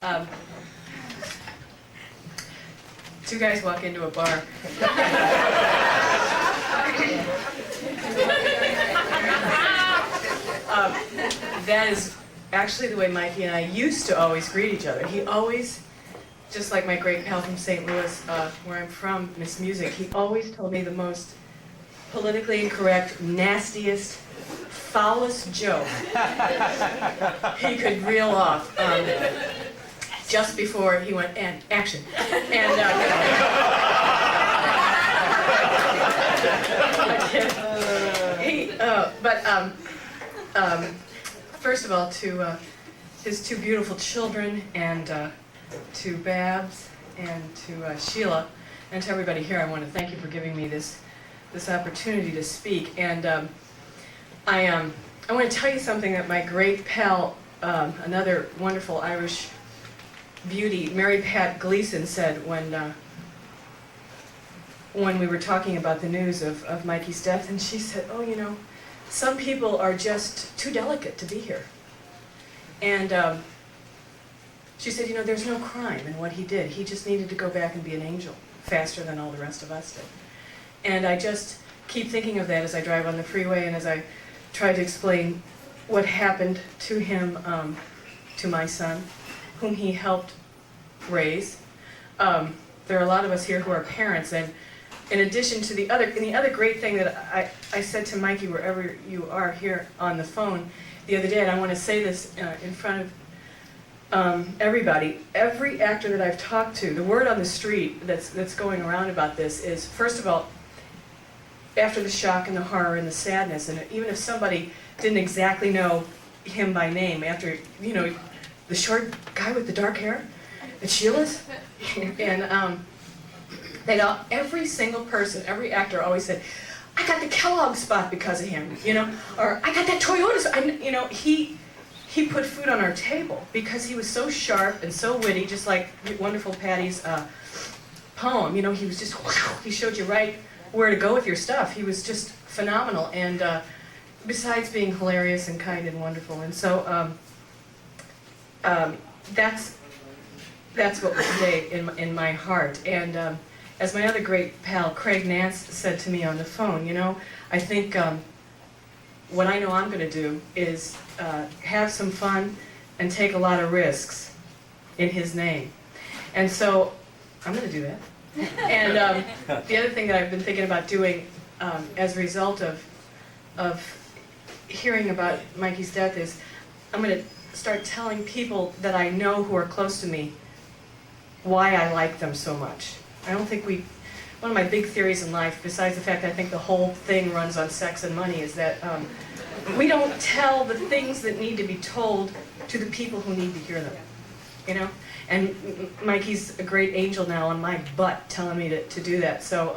Um, Two guys walk into a bar. That is actually the way Mikey and I used to always greet each other. He always, just like my great pal from St. Louis, where I'm from, Miss Music, he always told me the most politically incorrect, nastiest, foulest joke he could reel off. Just before he went, and action. And first of all, to his two beautiful children, and to Babs, and to Sheila, and to everybody here, I want to thank you for giving me this opportunity to speak. And I want to tell you something that my great pal, another wonderful Irish beauty, Mary Pat Gleason, said when we were talking about the news of Mikey's death, and she said, "Oh, you know, some people are just too delicate to be here." And she said, "You know, there's no crime in what he did. He just needed to go back and be an angel faster than all the rest of us did." And I just keep thinking of that as I drive on the freeway and as I try to explain what happened to him, to my son, whom he helped raise. There are a lot of us here who are parents, and in addition to the other great thing that I said to Mikey, wherever you are here on the phone the other day, and I want to say this in front of everybody, every actor that I've talked to, the word on the street that's going around about this is, first of all, after the shock and the horror and the sadness, and even if somebody didn't exactly know him by name, after, you know, the short guy with the dark hair at Sheila's, and they'd all, every single person, every actor always said, "I got the Kellogg spot because of him," you know, or "I got that Toyota spot." You know, he put food on our table because he was so sharp and so witty, just like wonderful Patty's poem. You know, he was just, he showed you right where to go with your stuff. He was just phenomenal, and besides being hilarious and kind and wonderful, and so that's what will stay in my heart. And as my other great pal Craig Nance said to me on the phone, you know, I think what I know I'm going to do is have some fun and take a lot of risks in his name. And so I'm going to do that. And the other thing that I've been thinking about doing as a result of hearing about Mikey's death is I'm going to start telling people that I know who are close to me why I like them so much. I don't think one of my big theories in life, besides the fact that I think the whole thing runs on sex and money, is that we don't tell the things that need to be told to the people who need to hear them, you know? And Mikey's a great angel now on my butt telling me to do that. So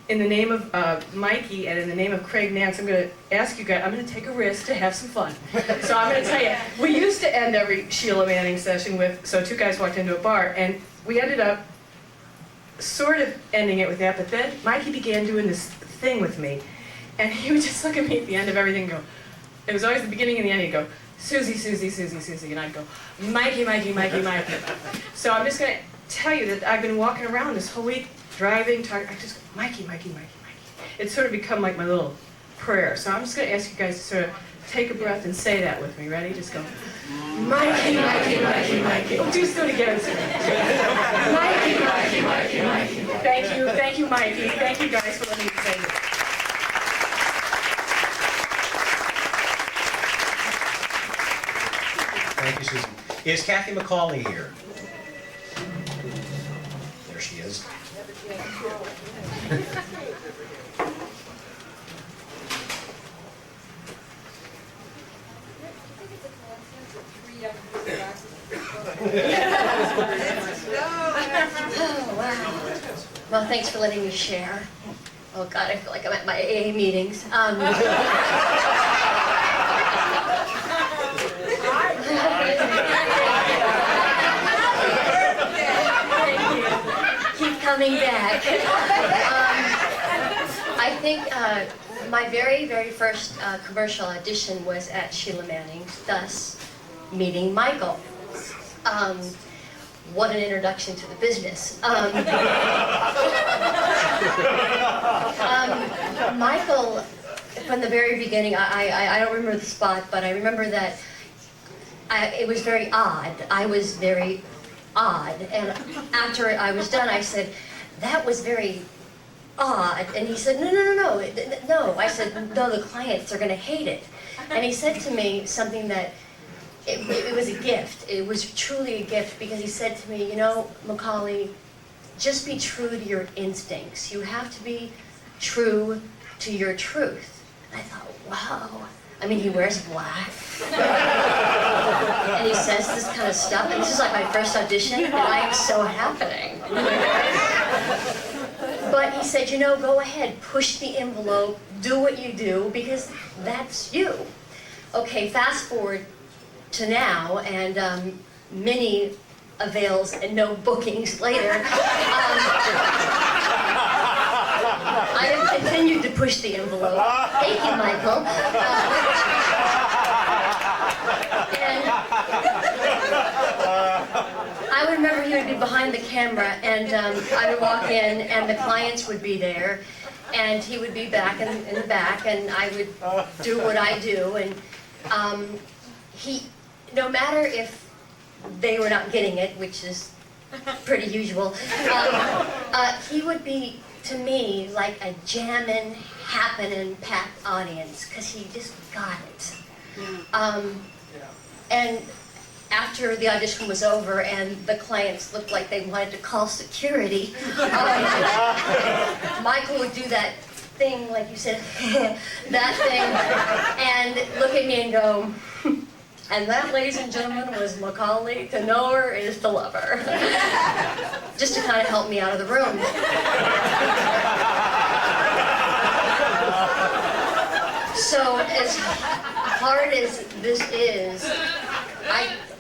in the name of Mikey and in the name of Craig Nance, I'm going to ask you guys, I'm going to take a risk to have some fun. So I'm going to tell you, we used to end every Sheila Manning session with, so two guys walked into a bar, and we ended up sort of ending it with that, but then Mikey began doing this thing with me, and he would just look at me at the end of everything and go, it was always the beginning and the end, he'd go, "Susie, Susie, Susie, Susie," and I'd go, "Mikey, Mikey, Mikey, Mikey." So I'm just going to tell you that I've been walking around this whole week, driving, talking, I just go, "Mikey, Mikey, Mikey, Mikey." It's sort of become like my little prayer. So I'm just going to ask you guys to sort of take a breath and say that with me. Ready? Just go, "Mikey, Mikey, Mikey, Mikey." Oh, do it again. Mikey, Mikey, Mikey, Mikey. Thank you, Mikey. Thank you guys for letting me say this. Thank you, Susan. Is Kathy McCauley here? There she is. Oh, wow. Well, thanks for letting me share. Oh, God, I feel like I'm at my AA meetings. Keep coming back. I think my very, very first commercial audition was at Sheila Manning's, thus meeting Michael. What an introduction to the business. Michael, from the very beginning, I don't remember the spot, but I remember that it was very odd. I was very odd. And after I was done, I said, that was very odd. And he said, no. I said, no, the clients are going to hate it. And he said to me something that it was a gift. It was truly a gift, because he said to me, you know, Macaulay, just be true to your instincts. You have to be true to your truth. And I thought, wow. I mean, he wears black. And he says this kind of stuff. And this is like my first audition, and I am so happening. But he said, you know, go ahead, push the envelope, do what you do, because that's you. Okay, fast forward to now, and many avails and no bookings later. I have continued to push the envelope. Thank you, Michael. And I would remember he would be behind the camera, and I would walk in, and the clients would be there, and he would be back in the back, and I would do what I do, and no matter if they were not getting it, which is pretty usual, he would be, to me, like a jammin', happening, packed audience, because he just got it. And after the audition was over and the clients looked like they wanted to call security, Michael would do that thing, like you said, that thing, and look at me and go, and that, ladies and gentlemen, was Macaulay. To know her is to love her. Just to kind of help me out of the room. So as hard as this is,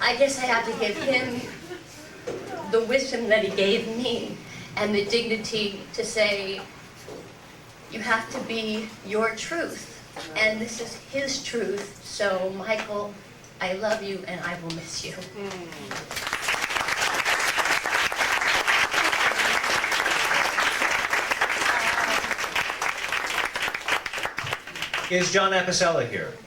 I guess I have to give him the wisdom that he gave me and the dignity to say, you have to be your truth. And this is his truth. So, Michael, I love you, and I will miss you. Is John Apicella here?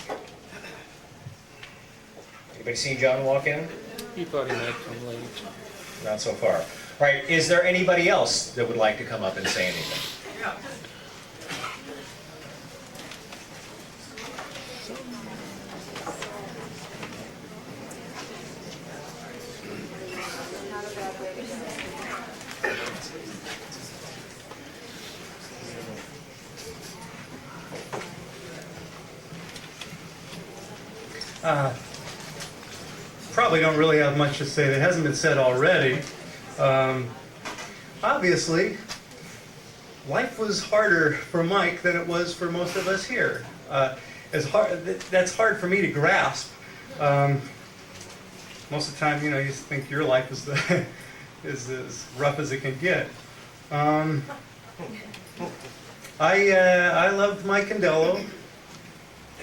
Anybody seen John walk in? He thought he might come late. Not so far. All right, is there anybody else that would like to come up and say anything? Probably don't really have much to say that hasn't been said already. Obviously, life was harder for Mike than it was for most of us here. That's hard for me to grasp. Most of the time, you know, you think your life is is as rough as it can get. I loved Mike Conello,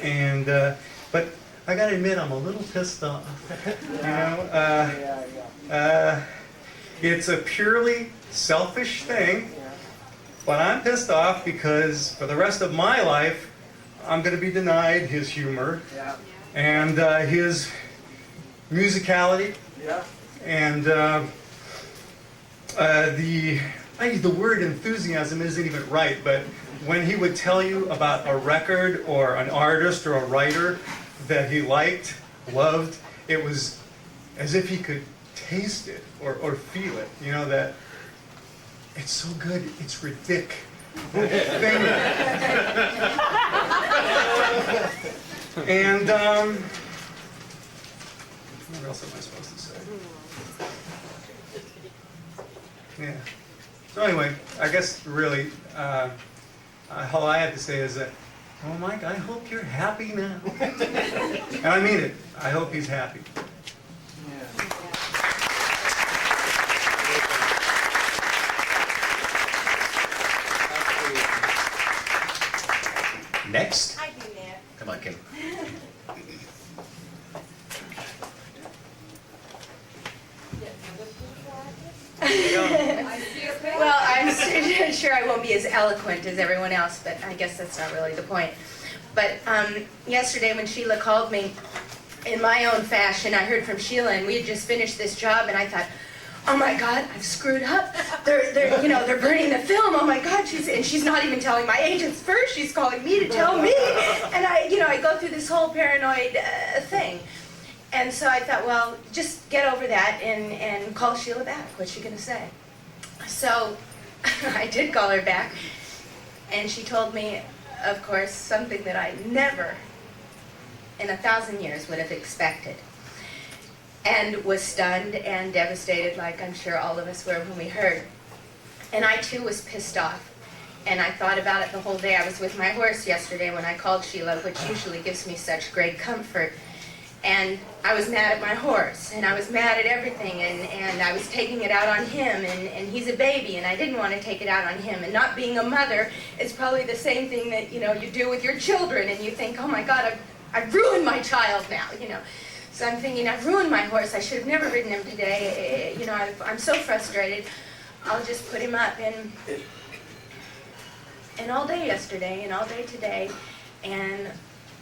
and but I gotta admit, I'm a little pissed off. You know, it's a purely selfish thing, but I'm pissed off because for the rest of my life, I'm going to be denied his humor and his musicality, and the word enthusiasm isn't even right, but when he would tell you about a record or an artist or a writer that he liked, loved, it was as if he could taste it or feel it, you know, that it's so good, it's ridiculous. And what else am I supposed to say? Yeah. So anyway, I guess really all I have to say is that, oh, Mike, I hope you're happy now. And I mean it. I hope he's happy. Next. I do that. Come on, Kim. Well, I'm sure I won't be as eloquent as everyone else, but I guess that's not really the point. But yesterday when Sheila called me, in my own fashion, I heard from Sheila, and we had just finished this job, and I thought, oh my God, I've screwed up. They're burning the film. Oh my God, she's not even telling my agents first. She's calling me to tell me, and I go through this whole paranoid thing. And so I thought, well, just get over that and call Sheila back. What's she gonna say? So I did call her back, and she told me, of course, something that I never in 1,000 years would have expected, and was stunned and devastated, like I'm sure all of us were when we heard. And I too was pissed off, and I thought about it the whole day. I was with my horse yesterday when I called Sheila, which usually gives me such great comfort. And I was mad at my horse, and I was mad at everything, and I was taking it out on him, and he's a baby, and I didn't want to take it out on him. And not being a mother is probably the same thing that, you do with your children, and you think, oh my God, I've ruined my child now, So I'm thinking, I've ruined my horse. I should have never ridden him today. I'm so frustrated. I'll just put him up, and all day yesterday, and all day today, and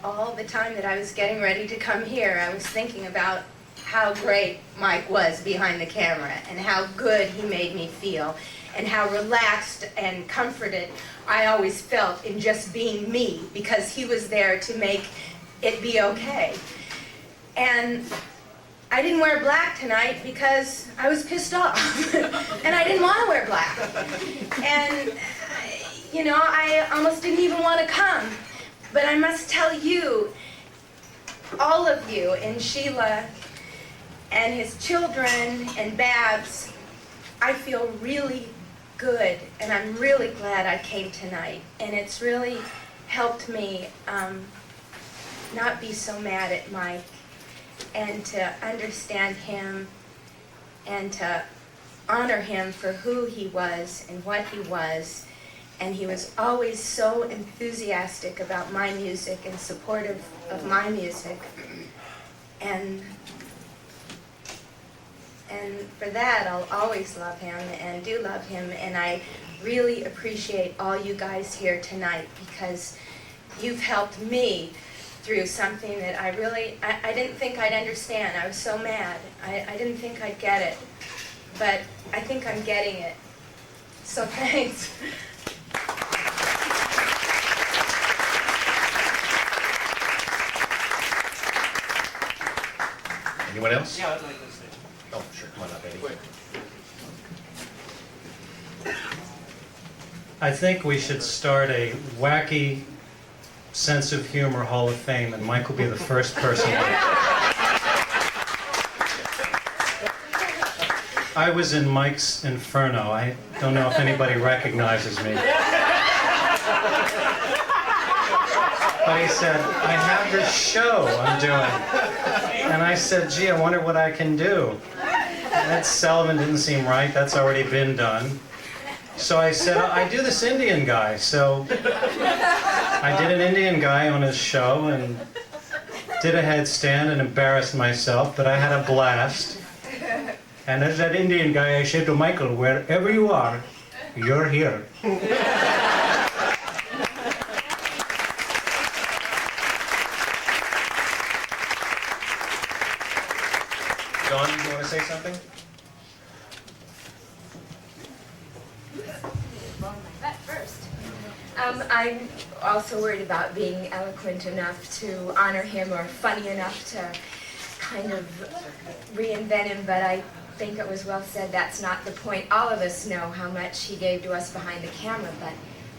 all the time that I was getting ready to come here, I was thinking about how great Mike was behind the camera, and how good he made me feel, and how relaxed and comforted I always felt in just being me, because he was there to make it be okay. And I didn't wear black tonight because I was pissed off, and I didn't want to wear black. And, I almost didn't even want to come. But I must tell you, all of you, and Sheila, and his children, and Babs, I feel really good, and I'm really glad I came tonight. And it's really helped me not be so mad at Mike, and to understand him, and to honor him for who he was and what he was. And he was always so enthusiastic about my music and supportive of my music. And for that, I'll always love him and do love him. And I really appreciate all you guys here tonight, because you've helped me through something that I didn't think I'd understand. I was so mad. I didn't think I'd get it. But I think I'm getting it. So thanks. Anyone else? Yeah, I'd like to say. Oh, sure, come on up, Eddie. I think we should start a wacky sense of humor Hall of Fame, and Mike will be the first person. I was in Mike's Inferno. I don't know if anybody recognizes me. But he said, I have this show I'm doing. And I said, gee, I wonder what I can do. Ed Sullivan didn't seem right. That's already been done. So I said, I do this Indian guy. So I did an Indian guy on his show and did a headstand and embarrassed myself, but I had a blast. And as that Indian guy, I said to Michael, wherever you are, you're here. Dawn, you want to say something? I'm also worried about being eloquent enough to honor him, or funny enough to kind of reinvent him, but I think it was well said. That's not the point. All of us know how much he gave to us behind the camera, but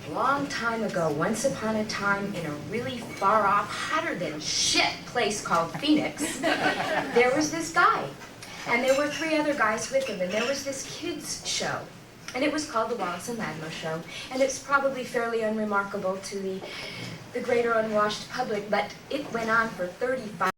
a long time ago, once upon a time, in a really far off, hotter than shit place called Phoenix, there was this guy, and there were 3 other guys with him, and there was this kids show. And it was called the Wallace and Ladmo Show, and it's probably fairly unremarkable to the greater unwashed public, but it went on for 35